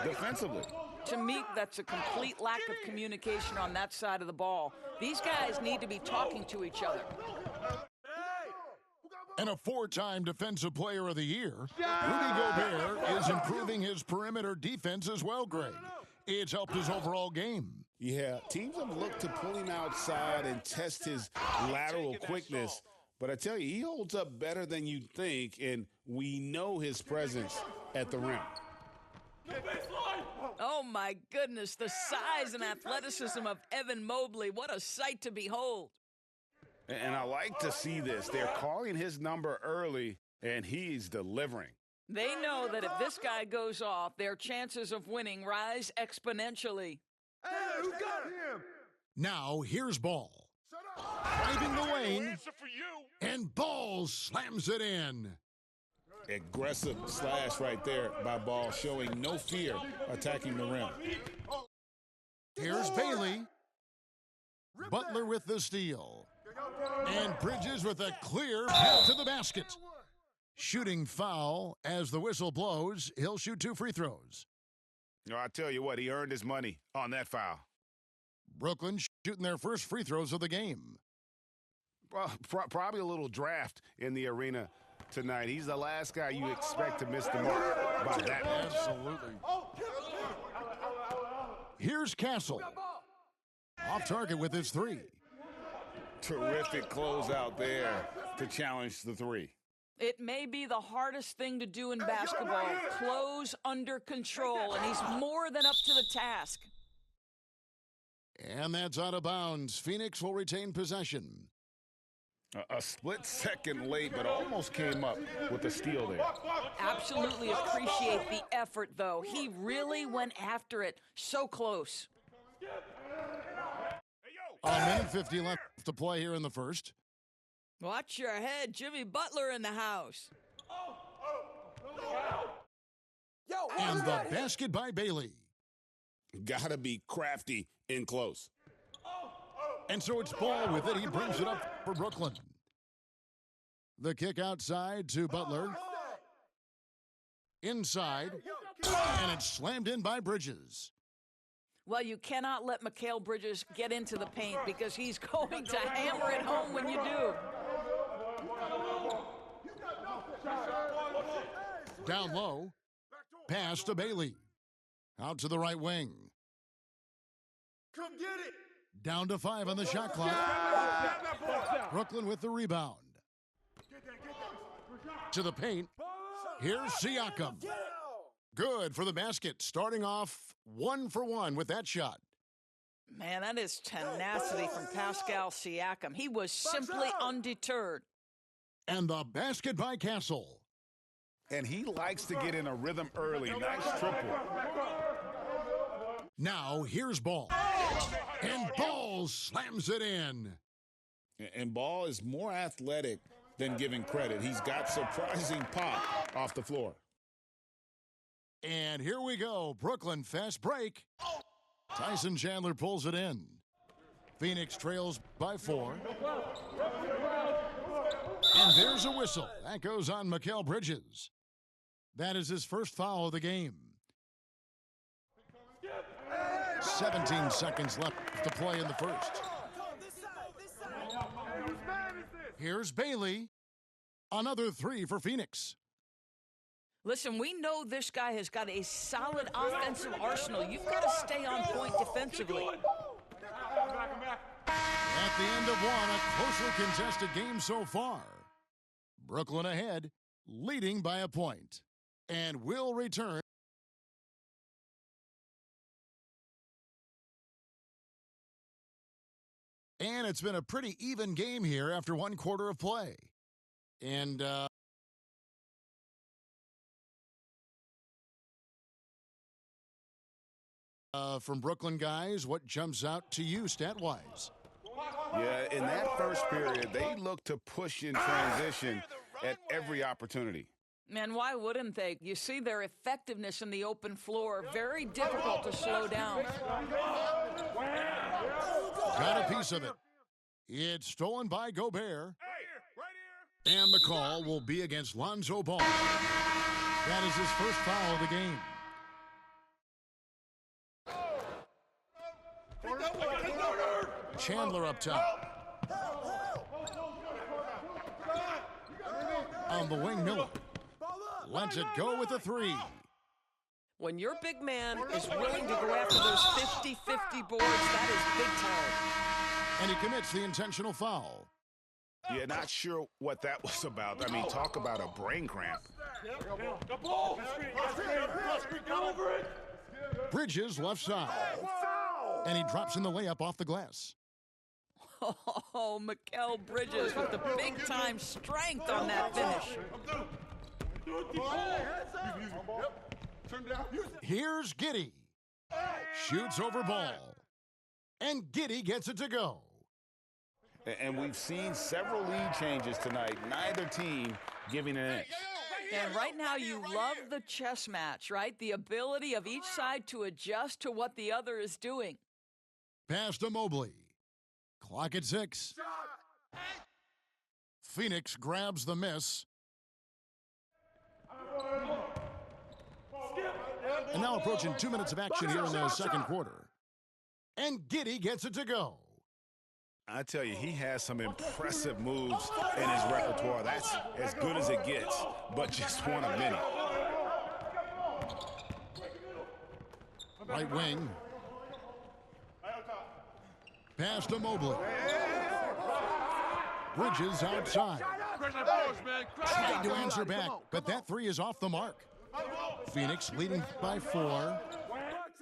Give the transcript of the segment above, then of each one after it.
defensively. To me, that's a complete lack of communication on that side of the ball. These guys need to be talking to each other. And a four-time Defensive Player of the Year, Rudy Gobert is improving his perimeter defense as well, Greg. It's helped his overall game. Yeah, teams have looked to pull him outside and test his lateral quickness. But I tell you, he holds up better than you'd think, and we know his presence at the rim. Oh, my goodness, the size and athleticism of Evan Mobley. What a sight to behold. And I like to see this. They're calling his number early, and he's delivering. They know that if this guy goes off, their chances of winning rise exponentially. Hey, who got him? Now, here's Ball. Driving the lane, and Ball slams it in. Aggressive slash right there by Ball, showing no fear attacking the rim. Here's Bailey. Butler with the steal. And Bridges with a clear path to the basket. Shooting foul as the whistle blows. He'll shoot 2 free throws. No, I tell you what, he earned his money on that foul. Brooklyn shooting their first free throws of the game. Well, probably a little draft in the arena tonight. He's the last guy you expect to miss the mark by that much. Absolutely. Here's Castle. Off target with his 3. Terrific closeout there to challenge the 3. It may be the hardest thing to do in basketball, close under control, and he's more than up to the task. And that's out of bounds. Phoenix will retain possession. A split second late, but almost came up with the steal there. Absolutely appreciate the effort, though. He really went after it. So close. A minute 50 left to play here in the first. Watch your head. Jimmy Butler in the house. And the basket by Bailey. Gotta be crafty in close. And so it's Ball with it. He brings it up for Brooklyn. The kick outside to Butler. Inside. And it's slammed in by Bridges. Well, you cannot let Mikal Bridges get into the paint because he's going to hammer it home when you do. Down low. Pass to Bailey. Out to the right wing. Come get it. Down to 5 on the shot clock. Brooklyn with the rebound. To the paint. Here's Siakam. Good for the basket. Starting off 1 for 1 with that shot. Man, that is tenacity from Pascal Siakam. He was simply undeterred. And the basket by Castle. And he likes to get in a rhythm early. Nice triple. Now, here's Ball. And Ball slams it in. And Ball is more athletic than giving credit. He's got surprising pop off the floor. And here we go. Brooklyn fast break. Tyson Chandler pulls it in. Phoenix trails by 4. And there's a whistle. That goes on Mikal Bridges. That is his first foul of the game. 17 seconds left to play in the first. Here's Bailey. Another 3 for Phoenix. Listen, we know this guy has got a solid offensive arsenal. You've got to stay on point defensively. At the end of one, a closely contested game so far. Brooklyn ahead, leading by a point. And will return. And it's been a pretty even game here after 1 quarter of play. And, from Brooklyn guys, what jumps out to you stat-wise? Yeah, in that first period, they looked to push in transition at every opportunity. Man, why wouldn't they? You see their effectiveness in the open floor. Very difficult to slow down. Got a piece of it. It's stolen by Gobert. And the call will be against Lonzo Ball. That is his first foul of the game. Chandler up top. On the wing, Miller. Lets it go with a three. When your big man is willing to go after those 50-50 boards, that is big time. And he commits the intentional foul. Yeah, not sure what that was about. I mean, talk about a brain cramp. Bridges left side. And he drops in the layup off the glass. Oh, Mikal Bridges with the big-time strength on that finish. Here's Giddey. Shoots over ball. And Giddey gets it to go. And we've seen several lead changes tonight. Neither team giving an inch. And right now you love the chess match, right? The ability of each side to adjust to what the other is doing. Pass to Mobley. Clock at 6. Phoenix grabs the miss. And now approaching 2 minutes of action here in the second quarter. And Giddey gets it to go. I tell you, he has some impressive moves in his repertoire. That's as good as it gets, but just one of many. Right wing. Pass to Mobley. Bridges outside. Trying to answer back, but that three is off the mark. Phoenix leading by 4.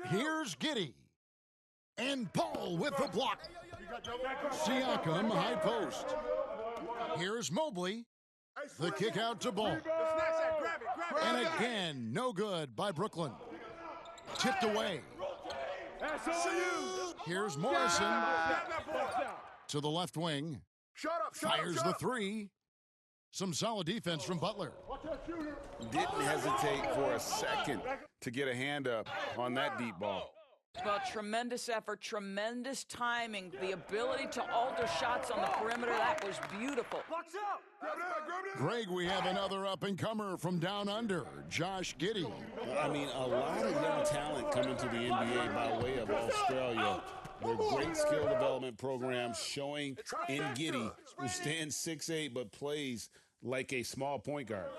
Here's Giddey. And Paul with the block. Siakam high post. Here's Mobley. The kick out to Ball. And again, no good by Brooklyn. Tipped away. Here's Morrison. To the left wing. Fires the three. Some solid defense from Butler. Didn't hesitate for a second to get a hand up on that deep ball. Well, tremendous effort, tremendous timing, the ability to alter shots on the perimeter. That was beautiful. Greg, we have another up-and-comer from down under, Josh Giddey. I mean, a lot of young talent coming to the NBA by way of Australia. Their great skill development programs showing in Giddey, who stands 6'8", but plays like a small point guard.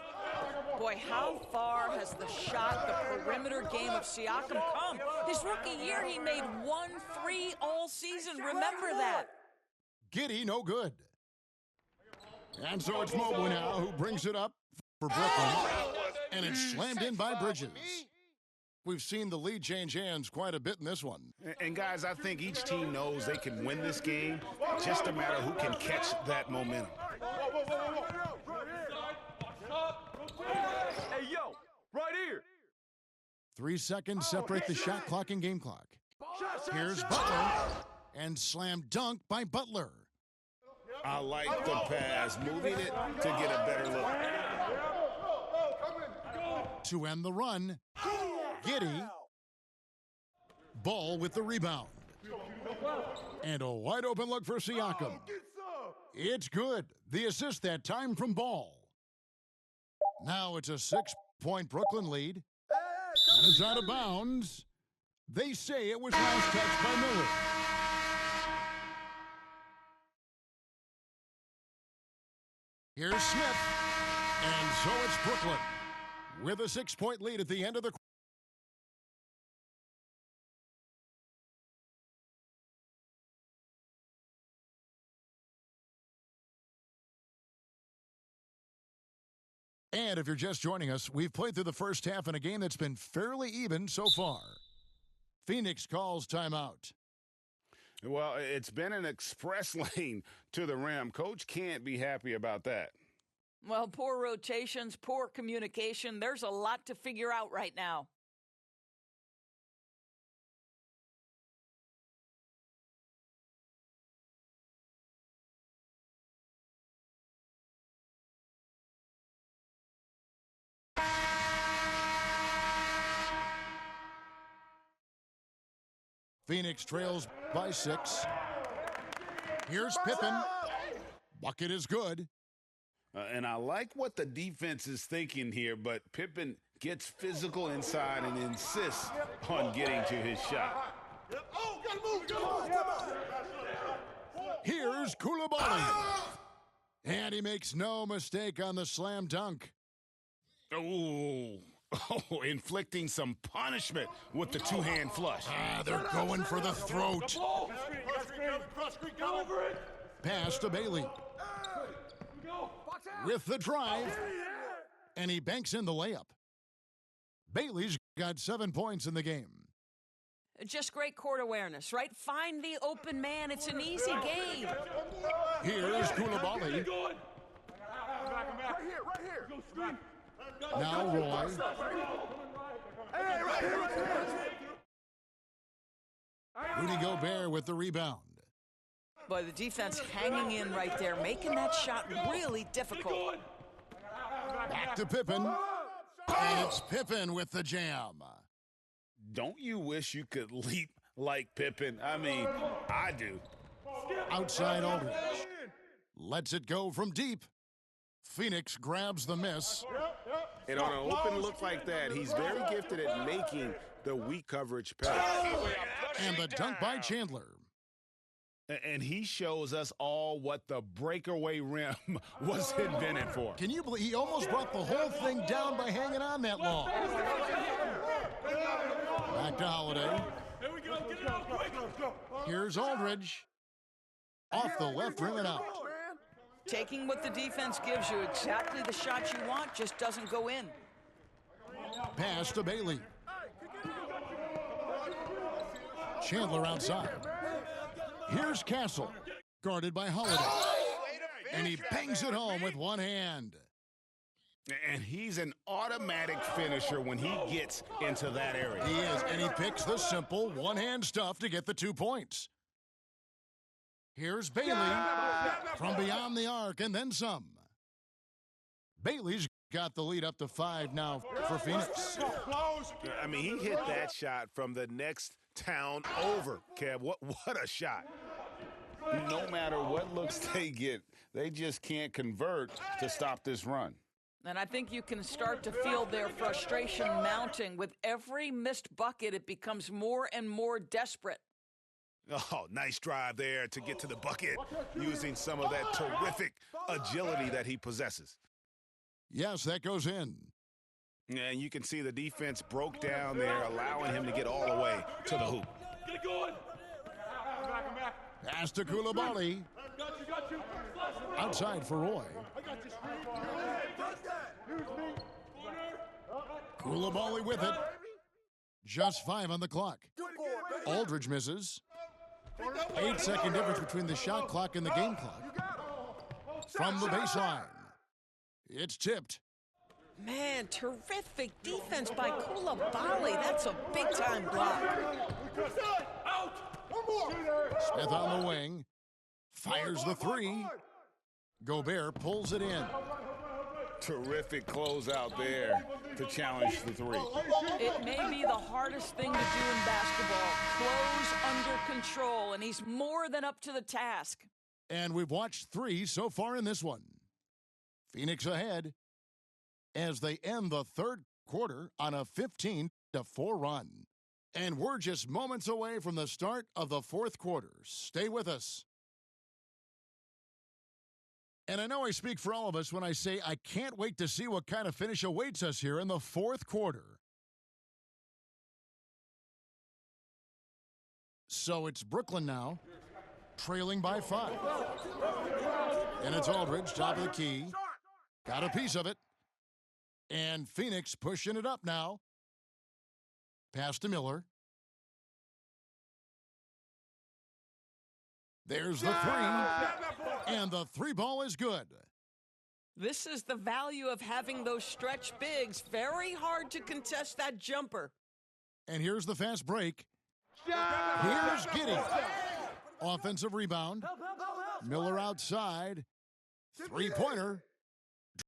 Boy, how far has the shot, the perimeter game of Siakam come? His rookie year, he made 1 3 all season. Remember that. Giddey, no good. And so it's Mobley now who brings it up for Brooklyn. And it's slammed in by Bridges. We've seen the lead change hands quite a bit in this one. And guys, I think each team knows they can win this game. Just a matter who can catch that momentum. Hey, yo, right here. 3 seconds separate the shot clock and game clock. Here's Butler. And slam dunk by Butler. I like the pass, moving it to get a better look. To end the run, Giddey. Ball with the rebound. And a wide open look for Siakam. It's good. The assist that time from Ball. Now it's a 6-point Brooklyn lead. And it's out of bounds. They say it was last touched by Miller. Here's Smith. And so it's Brooklyn with a 6-point lead at the end of the quarter. And if you're just joining us, we've played through the first half in a game that's been fairly even so far. Phoenix calls timeout. Well, it's been an express lane to the rim. Coach can't be happy about that. Well, poor rotations, poor communication. There's a lot to figure out right now. Phoenix trails by 6. Here's Pippen. Bucket is good. And I like what the defense is thinking here, but Pippen gets physical inside and insists on getting to his shot. Here's Koulibaly. And he makes no mistake on the slam dunk. Oh, inflicting some punishment with the two-hand flush. They're going for the throat. Pass to Bailey. With the drive. And he banks in the layup. Bailey's got 7 points in the game. Just great court awareness, right? Find the open man. It's an easy game. Here's Koulibaly. Now Roy. Rudy Gobert with the rebound. Boy, the defense hanging in right there, making that shot really difficult. Back to Pippen. And it's Pippen with the jam. Don't you wish you could leap like Pippen? I mean, I do. Outside Aldridge. Lets it go from deep. Phoenix grabs the miss. And on an open look like that, he's very gifted at making the weak coverage pass. And the dunk by Chandler. And he shows us all what the breakaway rim was invented for. Can you believe he almost brought the whole thing down by hanging on that long? Back to Holiday. Here's Aldridge. Off the left rim and out. Taking what the defense gives you, exactly the shot you want, just doesn't go in. Pass to Bailey. Chandler outside. Here's Castle, guarded by Holiday. And he bangs it home with one hand. And he's an automatic finisher when he gets into that area. He is, and he picks the simple one-hand stuff to get the 2 points. Here's Bailey from beyond the arc and then some. Bailey's got the lead up to 5 now for Phoenix. I mean, he hit that shot from the next town over, Kev. What a shot. No matter what looks they get, they just can't convert to stop this run. And I think you can start to feel their frustration mounting. With every missed bucket, it becomes more and more desperate. Oh, nice drive there to get to the bucket using some of that terrific agility that he possesses. Yes, that goes in. And you can see the defense broke down there, allowing him to get all the way to the hoop. Pass to Koulibaly. Outside for Roy. Koulibaly with it. Just 5 on the clock. Aldridge misses. 8-second difference between the shot clock and the game clock. From the baseline. It's tipped. Man, terrific defense by Koulibaly. That's a big-time block. Smith on the wing. Fires the 3. Gobert pulls it in. Terrific closeout there to challenge the 3. It may be the hardest thing to do in basketball. Close under control, and he's more than up to the task. And we've watched 3 so far in this one. Phoenix ahead as they end the third quarter on a 15-4 run. And we're just moments away from the start of the fourth quarter. Stay with us. And I know I speak for all of us when I say I can't wait to see what kind of finish awaits us here in the fourth quarter. So it's Brooklyn now, trailing by 5. And it's Aldridge, top of the key. Got a piece of it. And Phoenix pushing it up now. Pass to Miller. There's the 3. And the 3 ball is good. This is the value of having those stretch bigs. Very hard to contest that jumper. And here's the fast break. Here's Giddey. Offensive rebound. Miller outside. 3-pointer.